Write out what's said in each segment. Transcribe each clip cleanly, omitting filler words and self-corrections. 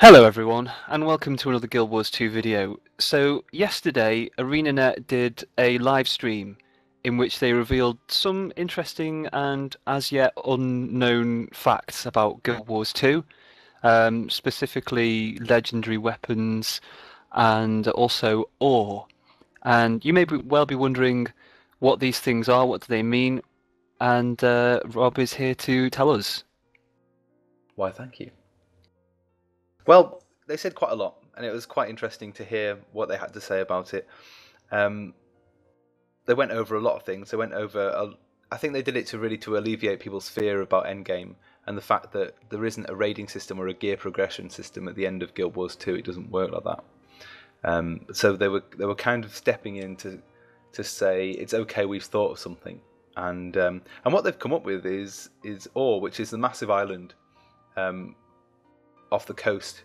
Hello everyone, and welcome to another Guild Wars 2 video. So yesterday, ArenaNet did a live stream in which they revealed some interesting and as yet unknown facts about Guild Wars 2, specifically legendary weapons and also ore. And you may well be wondering what these things are, what do they mean, and Rob is here to tell us. Why, thank you. Well, they said quite a lot, and it was quite interesting to hear what they had to say about it. They went over a lot of things. They went over, I think they did it to alleviate people's fear about Endgame and the fact that there isn't a raiding system or a gear progression system at the end of Guild Wars 2. It doesn't work like that. So they were kind of stepping in to say it's okay. We've thought of something, and what they've come up with is Or, which is the massive island off the coast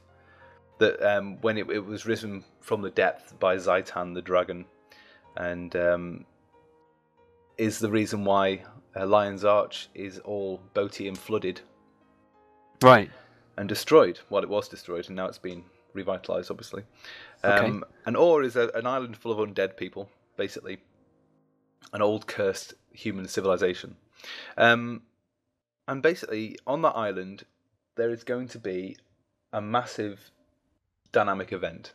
that when it was risen from the depth by Zaitan the dragon, and is the reason why Lion's Arch is all boaty and flooded, Right. and destroyed. Well, it was destroyed, and now it's been revitalized, obviously. Okay. And Or is an island full of undead people, basically an old cursed human civilization. And basically, on that island, there is going to be a massive dynamic event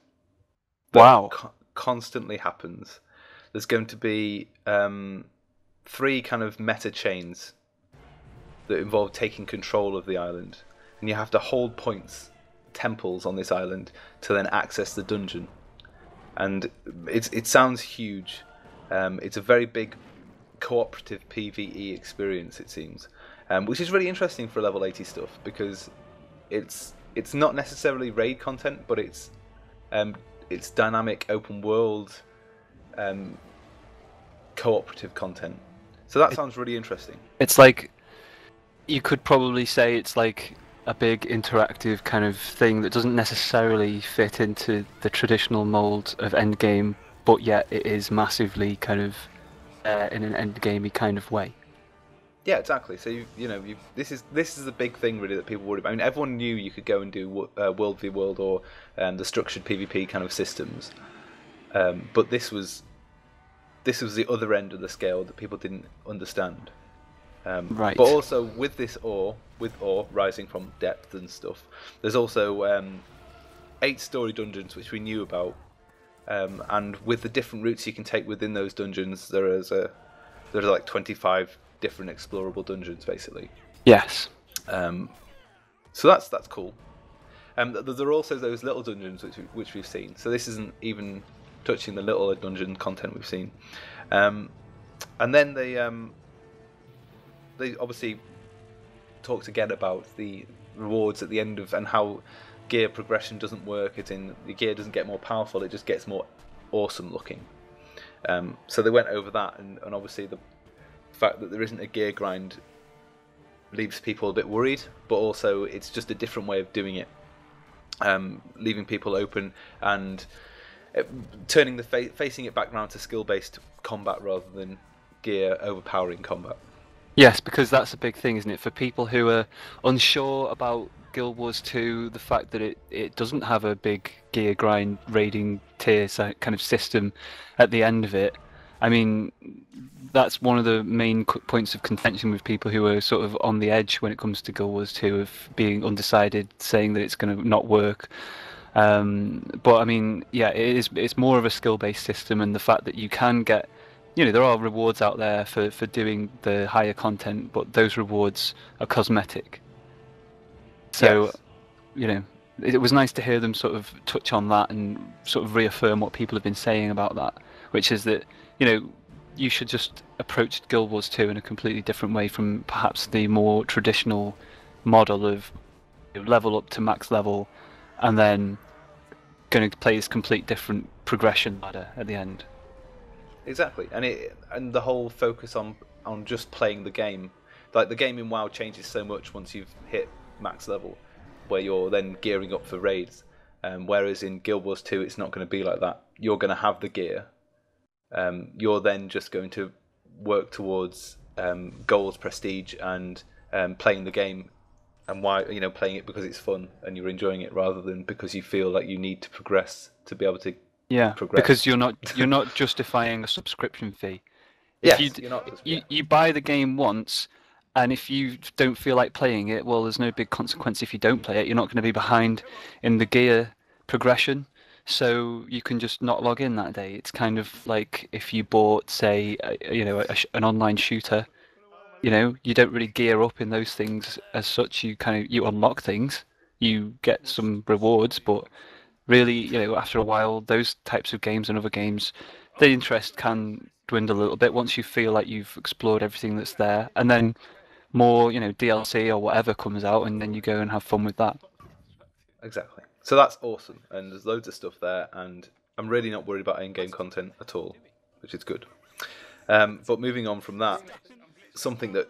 that Wow. constantly happens. There's going to be three kind of meta chains that involve taking control of the island, and you have to hold points, temples on this island, to then access the dungeon. And it sounds huge. It's a very big cooperative PvE experience, it seems, which is really interesting for level 80 stuff, because it's not necessarily raid content, but it's dynamic open world cooperative content. So that sounds really interesting. It's like, you could probably say it's like a big interactive kind of thing that doesn't necessarily fit into the traditional mold of Endgame, but yet it is massively kind of in an Endgamey kind of way. Yeah, exactly. So this is the big thing really that people worry about. I mean, everyone knew you could go and do World v World or the structured PvP kind of systems, but this was the other end of the scale that people didn't understand. Right. But also with Or rising from depth and stuff, there's also 8 story dungeons which we knew about, and with the different routes you can take within those dungeons, there's like 25 different explorable dungeons, basically. Yes. So that's cool. There are also those little dungeons which we've seen. So this isn't even touching the little dungeon content we've seen. And then they obviously talked again about the rewards at the end of, and how gear progression doesn't work. It's in the gear doesn't get more powerful; it just gets more awesome looking. So they went over that, and obviously the fact that there isn't a gear grind leaves people a bit worried, but also it's just a different way of doing it, leaving people open and turning facing it back around to skill-based combat rather than gear overpowering combat. Yes, because that's a big thing, isn't it? For people who are unsure about Guild Wars 2, the fact that it doesn't have a big gear grind raiding tier kind of system at the end of it. I mean, that's one of the main points of contention with people who are sort of on the edge when it comes to Guild Wars 2, of being undecided, saying that it's going to not work. But I mean, yeah, it's more of a skill-based system, and the fact that you can get, there are rewards out there for doing the higher content, but those rewards are cosmetic. So, Yes. It was nice to hear them sort of touch on that and sort of reaffirm what people have been saying about that, which is that, you should just approach Guild Wars 2 in a completely different way from perhaps the more traditional model of level up to max level and then going to play this complete different progression ladder at the end. Exactly, and the whole focus on just playing the game, like the game in WoW changes so much once you've hit max level, where you're then gearing up for raids. Whereas in Guild Wars 2, it's not going to be like that. You're going to have the gear. You're then just going to work towards goals, prestige, and playing the game and why playing it because it's fun and you're enjoying it rather than because you feel like you need to progress to be able to Yeah, progress. because you're not justifying a subscription fee. If Yes, you're not. Yeah, you buy the game once, and if you don't feel like playing it, well, there's no big consequence if you don't play it. You're not going to be behind in the gear progression, so you can just not log in that day. It's kind of like if you bought, say, an online shooter. You don't really gear up in those things as such. You unlock things, you get some rewards, but really, after a while, those types of games and other games, the interest can dwindle a little bit once you feel like you've explored everything that's there, and then more, DLC or whatever comes out, and then you go and have fun with that. exactly. So that's awesome, and there's loads of stuff there, and I'm really not worried about in-game content at all, which is good. But moving on from that, something that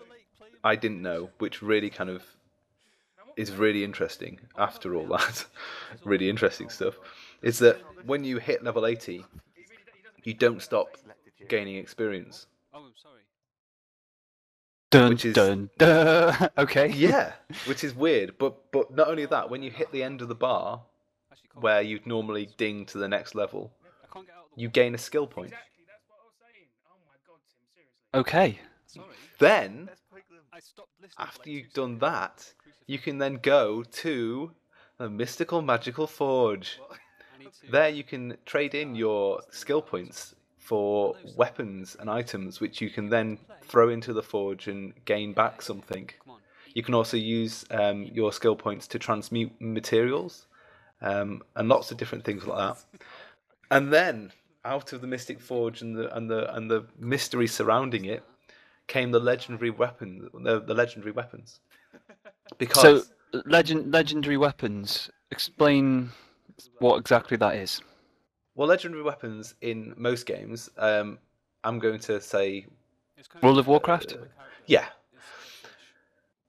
I didn't know, which really kind of is really interesting after all that, really interesting stuff, is that when you hit level 80, you don't stop gaining experience. Dun Which is dun dun. Okay. yeah, which is weird. But not only that, when you hit the end of the bar, where you'd normally ding to the next level, you gain a skill point. Okay. Then, after you've done that, you can then go to the Mystical Magical Forge. There you can trade in your skill points for weapons and items, which you can then throw into the forge and gain back something. You can also use your skill points to transmute materials and lots of different things like that. And then, out of the Mystic Forge and the mystery surrounding it, came the legendary weapons. The legendary weapons, So, because legendary weapons. Explain what exactly that is. legendary weapons in most games, I'm going to say, World of Warcraft? yeah.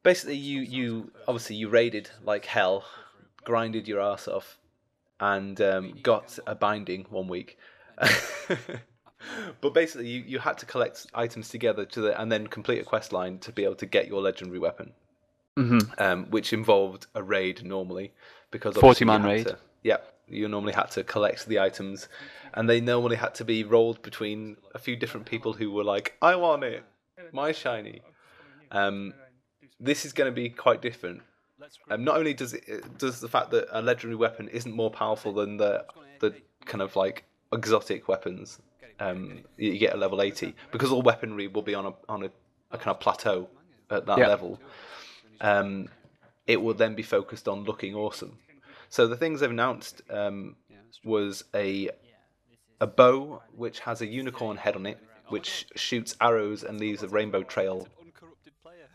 Basically, you obviously you raided like hell, grinded your ass off, and got a binding one week. But basically, you had to collect items together and then complete a quest line to be able to get your legendary weapon, which involved a raid normally, because obviously you 40-man had raid. to. Yeah, you normally had to collect the items, and they normally had to be rolled between a few different people who were like, "I want it, my shiny." This is going to be quite different. Not only does the fact that a legendary weapon isn't more powerful than the kind of like exotic weapons you get at level 80, because all weaponry will be on a kind of plateau at that Yeah. level. It will then be focused on looking awesome. So the things they've announced was a bow which has a unicorn head on it, which shoots arrows and leaves a rainbow trail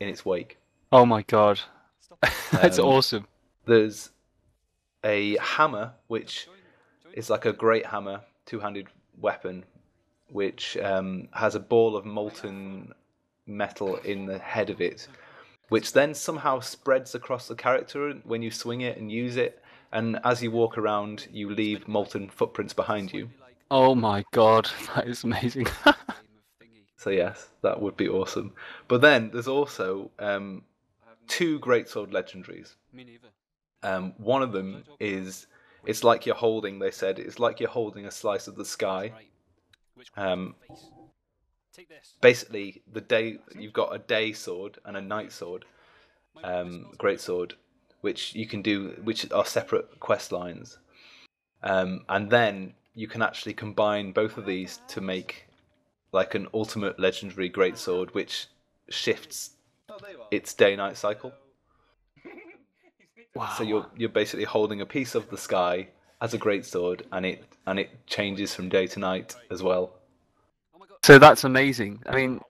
in its wake. Oh my god. That's awesome. There's a hammer, which is like a great hammer, two-handed weapon, which has a ball of molten metal in the head of it, which then somehow spreads across the character when you swing it and use it. And as you walk around, you leave molten footprints behind you. Oh my god, that is amazing. So yes, that would be awesome. But then there's also two greatsword legendaries. One of them is, it's like you're holding. They said it's like you're holding a slice of the sky. Basically, you've got a day sword and a night sword, great sword, which you can do, which are separate quest lines, and then you can actually combine both of these to make like an ultimate legendary greatsword, which shifts its day-night cycle. Wow. So you're basically holding a piece of the sky as a greatsword, and it changes from day to night as well. So that's amazing. I mean,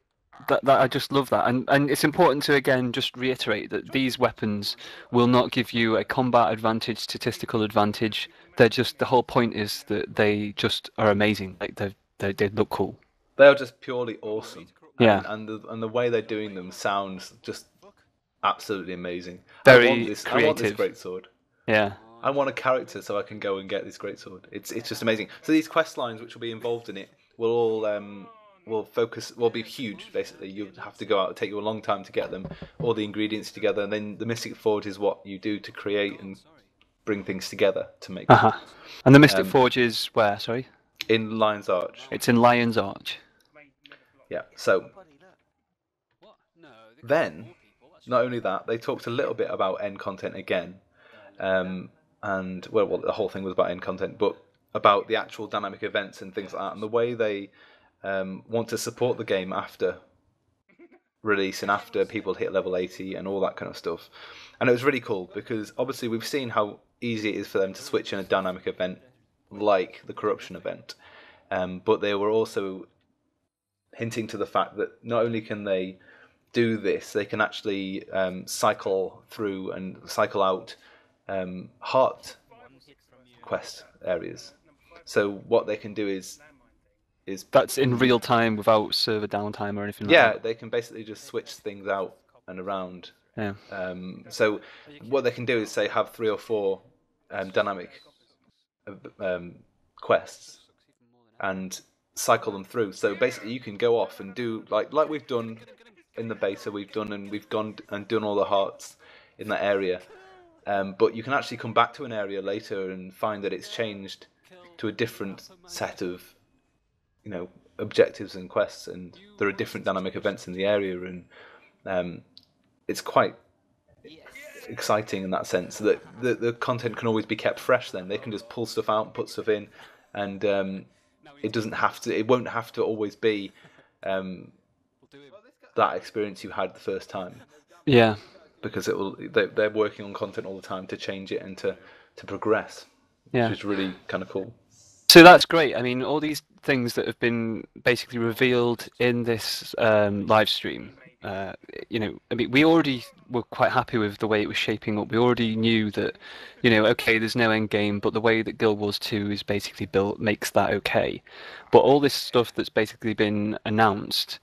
that I just love that, and it's important to again just reiterate that these weapons will not give you a combat advantage, statistical advantage. They're just, the whole point is that they just are amazing. Like they look cool. They are just purely awesome, Yeah. and the way they're doing them sounds just absolutely amazing. Very I want this creative. greatsword. Yeah. I want a character so I can go and get this greatsword. It's just amazing. So these quest lines which will be involved in it will all will be huge. Basically, you have to go out. It'll take you a long time to get them, all the ingredients together, and then the Mystic Forge is what you do to create and bring things together to make them. And the Mystic Forge is where? Sorry, in Lion's Arch. it's in Lion's Arch. Yeah. So then, not only that, they talked a little bit about end content again, and well, the whole thing was about end content, but about the actual dynamic events and things like that, and the way they want to support the game after release and after people hit level 80 and all that kind of stuff. And it was really cool because obviously we've seen how easy it is for them to switch in a dynamic event like the corruption event, but they were also hinting to the fact that not only can they do this, they can actually cycle through and cycle out heart quest areas. So what they can do is that's in real time without server downtime or anything like that. Yeah, they can basically just switch things out and around. Yeah. So what they can do is say have 3 or 4 dynamic quests and cycle them through. So basically, you can go off and do like we've done in the beta. We've gone and done all the hearts in that area. But you can actually come back to an area later and find that it's changed to a different set of, objectives and quests, and there are different dynamic events in the area, and it's quite exciting in that sense that the content can always be kept fresh. Then they can just pull stuff out and put stuff in, and it won't have to always be that experience you had the first time. Yeah, because they're working on content all the time to change it and to progress, yeah, which is really kind of cool. So that's great. I mean, all these things that have been basically revealed in this live stream, I mean, we already were quite happy with the way it was shaping up. We already knew that, okay, there's no end game, but the way that Guild Wars 2 is basically built makes that okay. But all this stuff that's basically been announced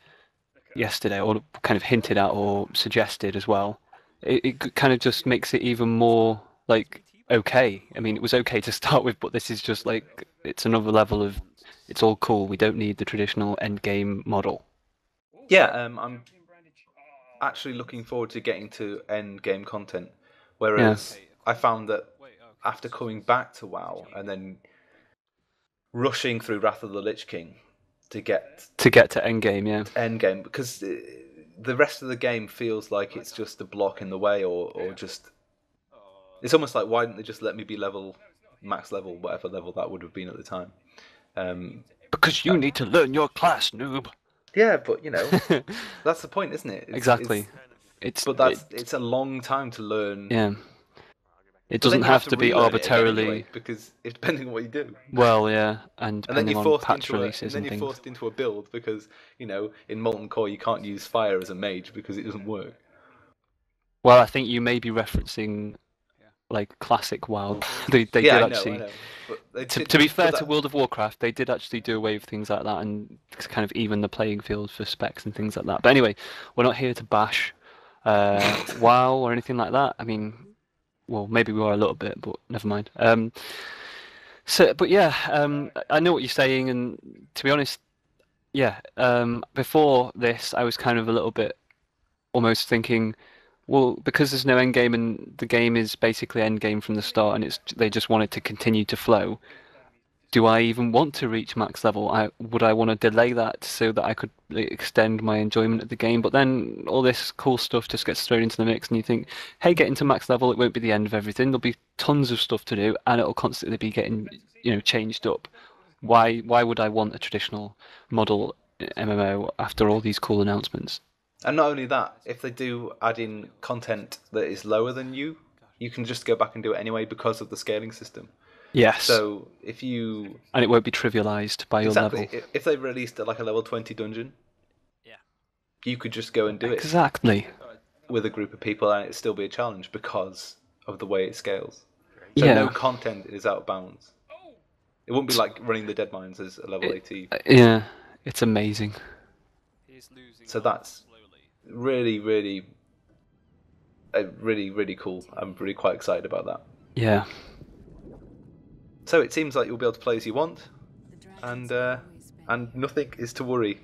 yesterday, or kind of hinted at or suggested as well, it kind of just makes it even more like okay. I mean, it was okay to start with, but this is just like it's another level of it's all cool. We don't need the traditional end game model. Yeah, I'm actually looking forward to getting to end game content. Whereas I found that after coming back to WoW and then rushing through Wrath of the Lich King to get to endgame, yeah. Endgame, because the rest of the game feels like it's just a block in the way, or just it's almost like, why didn't they just let me be max level, whatever level that would have been at the time? Because you need to learn your class, noob. Yeah, but that's the point, isn't it? Exactly. It's a long time to learn. Yeah. It doesn't have to be arbitrarily anyway, because it's depending on what you do. Well, yeah, and then you're forced into a build because in Molten Core you can't use fire as a mage because it doesn't work. Well, I think you may be referencing like classic WoW. They did actually. I know. To be fair to World of Warcraft, they did actually do away with things like that and kind of even the playing field for specs and things like that. But anyway, we're not here to bash WoW or anything like that. I mean. Well, maybe we are a little bit, but never mind. But yeah, I know what you're saying, and to be honest, yeah. Before this, I was kind of a little bit almost thinking, well, because there's no end game and the game is basically end game from the start, and they just want it to continue to flow. Do I even want to reach max level? Would I want to delay that so that I could extend my enjoyment of the game? But then all this cool stuff just gets thrown into the mix, and you think, hey, getting to max level, it won't be the end of everything. There'll be tons of stuff to do, and it'll constantly be getting, changed up. Why would I want a traditional model MMO after all these cool announcements? And not only that, if they do add in content that is lower than you can just go back and do it anyway because of the scaling system. Yes. So if you... And it won't be trivialized by your level. If they released like a level 20 dungeon, you could just go and do it. Exactly. With a group of people, and it'd still be a challenge because of the way it scales. So no content is out of bounds. It wouldn't be like running the Dead Mines as a level 80. Yeah, it's amazing. So that's really, really, really, really cool. I'm really quite excited about that. Yeah. So it seems like you'll be able to play as you want, and nothing is to worry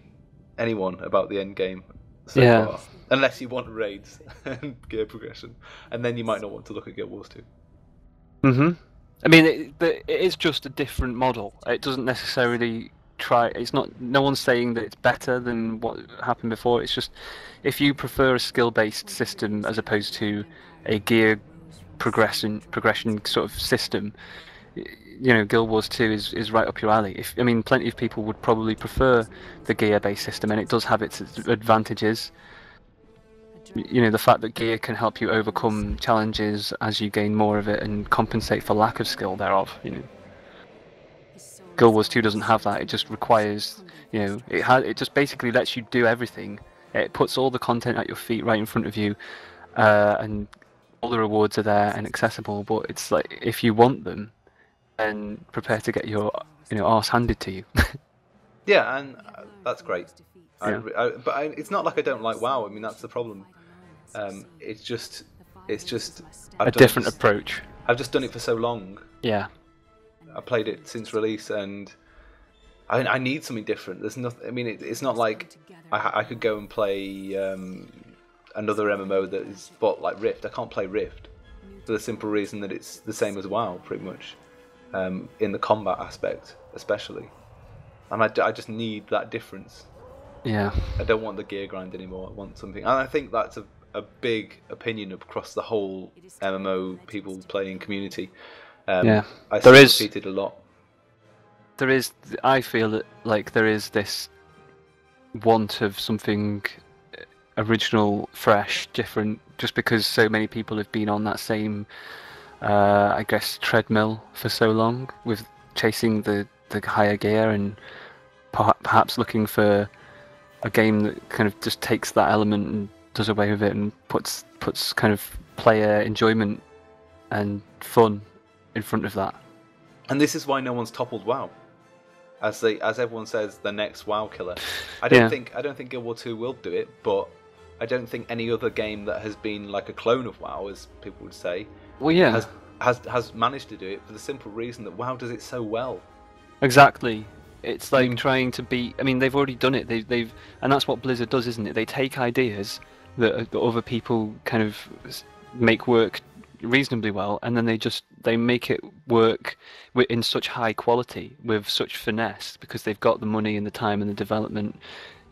anyone about the end game so Yeah. far, unless you want raids and gear progression, and then you might not want to look at Guild Wars 2. I mean, but it is just a different model. It doesn't necessarily try. It's not. No one's saying that it's better than what happened before. It's just if you prefer a skill-based system as opposed to a gear progression sort of system, you know, Guild Wars 2 is right up your alley. I mean, plenty of people would probably prefer the gear-based system, and it does have its advantages. You know, the fact that gear can help you overcome challenges as you gain more of it and compensate for lack of skill thereof. You know, Guild Wars 2 doesn't have that. It just requires, you know, it just basically lets you do everything. It puts all the content at your feet right in front of you, and all the rewards are there and accessible. But it's like if you want them, then prepare to get your, you know, arse handed to you. Yeah, and that's great. Yeah. It's not like I don't like WoW. I mean, that's the problem. It's just A different approach. I've just done it for so long. Yeah. I played it since release, and I need something different. There's nothing. I mean, it's not like I could go and play another MMO that is bought like Rift. I can't play Rift for the simple reason that it's the same as WoW, pretty much, in the combat aspect, especially. And I just need that difference. Yeah. I don't want the gear grind anymore. I want something, and I think that's a big opinion across the whole MMO people playing community. Yeah, I see it repeated a lot. There is. I feel that like there is this want of something original, fresh, different, just because so many people have been on that same, I guess, treadmill for so long with chasing the higher gear and perhaps looking for a game that kind of just takes that element and does away with it and puts kind of player enjoyment and fun in front of that. And this is why no one's toppled WoW, as everyone says, the next WoW killer. I don't think Guild Wars 2 will do it, but I don't think any other game that has been like a clone of WoW, as people would say, has managed to do it, for the simple reason that WoW does it so well. Exactly. It's like trying to beat. I mean, they've already done it. They've, and that's what Blizzard does, isn't it? They take ideas that other people kind of make work reasonably well, and then they make it work in such high quality with such finesse because they've got the money and the time and the development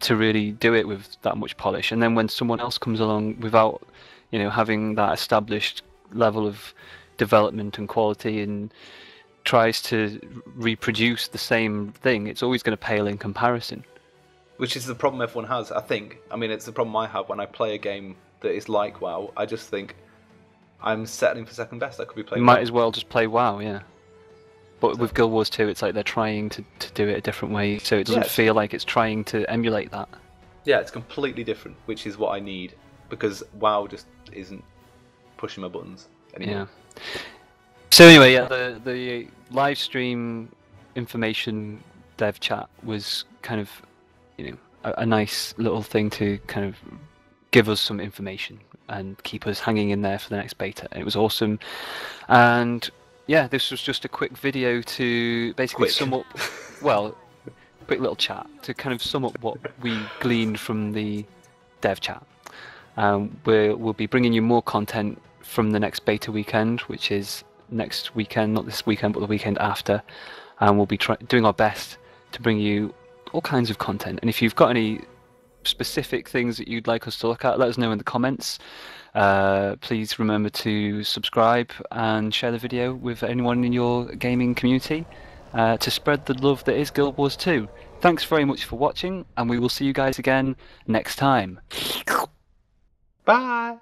to really do it with that much polish. And then when someone else comes along without, you know, having that established level of development and quality and tries to reproduce the same thing, it's always going to pale in comparison. Which is the problem everyone has, I think. I mean, it's the problem I have when I play a game that is like WoW. I just think I'm settling for second best. I could be playing. You might as well just play WoW, yeah. But with Guild Wars 2, it's like they're trying to do it a different way, so it doesn't feel like it's trying to emulate that. Yeah, it's completely different, which is what I need, because WoW just isn't pushing my buttons anymore. Yeah. So anyway, yeah, the live stream information dev chat was kind of, you know, a nice little thing to kind of give us some information and keep us hanging in there for the next beta. It was awesome, and yeah, this was just a quick video to basically sum up, well, quick little chat to kind of sum up what we gleaned from the dev chat. We'll be bringing you more content from the next beta weekend, which is next weekend, not this weekend, but the weekend after, and we'll be doing our best to bring you all kinds of content. And if you've got any specific things that you'd like us to look at, let us know in the comments. Please remember to subscribe and share the video with anyone in your gaming community to spread the love that is Guild Wars 2. Thanks very much for watching, and we will see you guys again next time. Bye!